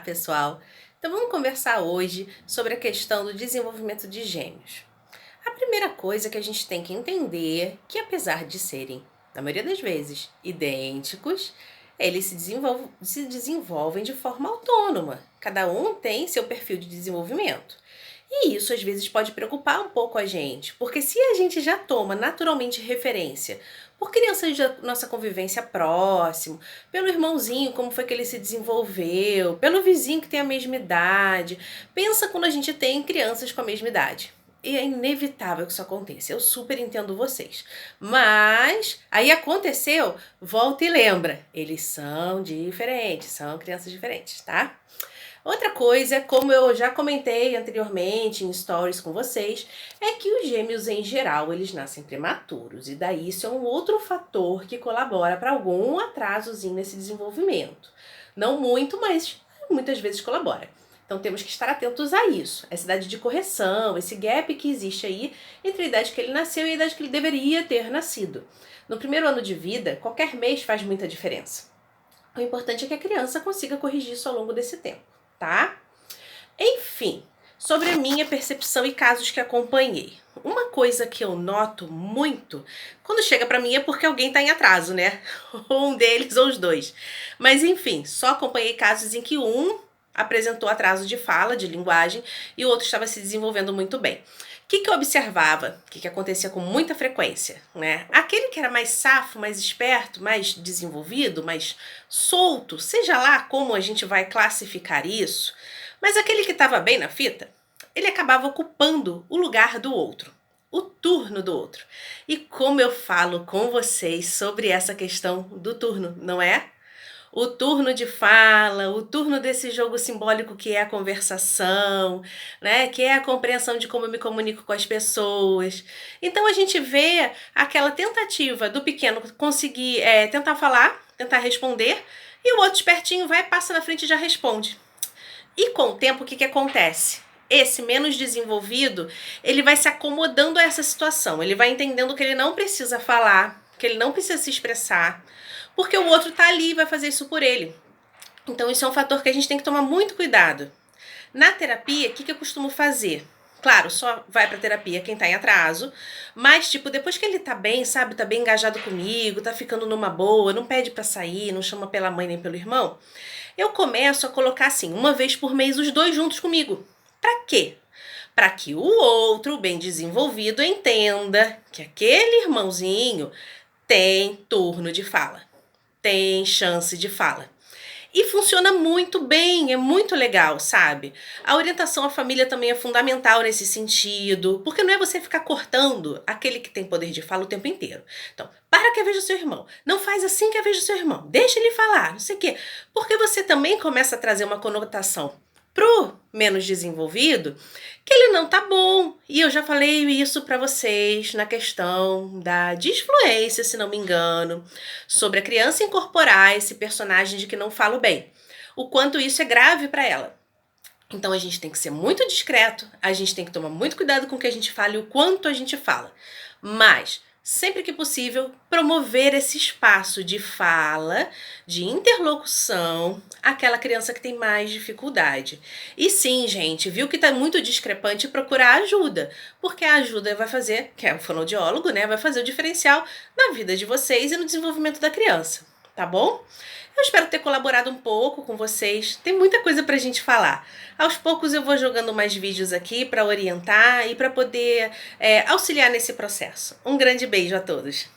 pessoal! Então vamos conversar hoje sobre a questão do desenvolvimento de gêmeos. A primeira coisa que a gente tem que entender é que apesar de serem, na maioria das vezes, idênticos, eles se desenvolvem de forma autônoma. Cada um tem seu perfil de desenvolvimento. E isso às vezes pode preocupar um pouco a gente, porque se a gente já toma naturalmente referência por crianças da nossa convivência próximo, pelo irmãozinho, como foi que ele se desenvolveu, pelo vizinho que tem a mesma idade, pensa quando a gente tem crianças com a mesma idade. E é inevitável que isso aconteça, eu super entendo vocês. Mas, aí aconteceu, volta e lembra, eles são diferentes, são crianças diferentes, tá? Outra coisa, como eu já comentei anteriormente em stories com vocês, é que os gêmeos em geral, eles nascem prematuros. E daí isso é um outro fator que colabora para algum atrasozinho nesse desenvolvimento. Não muito, mas muitas vezes colabora. Então temos que estar atentos a isso, essa idade de correção, esse gap que existe aí entre a idade que ele nasceu e a idade que ele deveria ter nascido. No primeiro ano de vida, qualquer mês faz muita diferença. O importante é que a criança consiga corrigir isso ao longo desse tempo, tá? Enfim, sobre a minha percepção e casos que acompanhei. Uma coisa que eu noto muito, quando chega pra mim é porque alguém tá em atraso, né? Ou um deles ou os dois. Mas enfim, só acompanhei casos em que um apresentou atraso de fala, de linguagem, e o outro estava se desenvolvendo muito bem. O que eu observava? O que acontecia com muita frequência, né? Aquele que era mais safo, mais esperto, mais desenvolvido, mais solto, seja lá como a gente vai classificar isso, mas aquele que estava bem na fita, ele acabava ocupando o lugar do outro, o turno do outro. E como eu falo com vocês sobre essa questão do turno, não é? O turno de fala, o turno desse jogo simbólico que é a conversação, né? Que é a compreensão de como eu me comunico com as pessoas. Então a gente vê aquela tentativa do pequeno conseguir tentar falar, tentar responder, e o outro espertinho vai, passa na frente e já responde. E com o tempo, o que acontece? Esse menos desenvolvido, ele vai se acomodando a essa situação, ele vai entendendo que ele não precisa falar, que ele não precisa se expressar, porque o outro tá ali e vai fazer isso por ele. Então isso é um fator que a gente tem que tomar muito cuidado. Na terapia, o que eu costumo fazer? Claro, só vai pra terapia quem tá em atraso, mas tipo, depois que ele tá bem, sabe, tá bem engajado comigo, tá ficando numa boa, não pede pra sair, não chama pela mãe nem pelo irmão, eu começo a colocar assim, uma vez por mês os dois juntos comigo. Pra quê? Para que o outro, bem desenvolvido, entenda que aquele irmãozinho tem turno de fala, tem chance de fala. E funciona muito bem, é muito legal, sabe? A orientação à família também é fundamental nesse sentido, porque não é você ficar cortando aquele que tem poder de fala o tempo inteiro. Então, para que eu veja o seu irmão, não faz assim que eu veja o seu irmão, deixa ele falar, não sei o quê. Porque você também começa a trazer uma conotação pro menos desenvolvido, que ele não tá bom. E eu já falei isso para vocês na questão da disfluência, se não me engano, sobre a criança incorporar esse personagem de que não falo bem. O quanto isso é grave para ela. Então a gente tem que ser muito discreto, a gente tem que tomar muito cuidado com o que a gente fala e o quanto a gente fala. Mas sempre que possível, promover esse espaço de fala, de interlocução, àquela criança que tem mais dificuldade. E sim, gente, viu que está muito discrepante, procurar ajuda, porque a ajuda vai fazer, que é o fonoaudiólogo, né, vai fazer o diferencial na vida de vocês e no desenvolvimento da criança, tá bom? Eu espero ter colaborado um pouco com vocês. Tem muita coisa pra gente falar. Aos poucos eu vou jogando mais vídeos aqui para orientar e para poder auxiliar nesse processo. Um grande beijo a todos.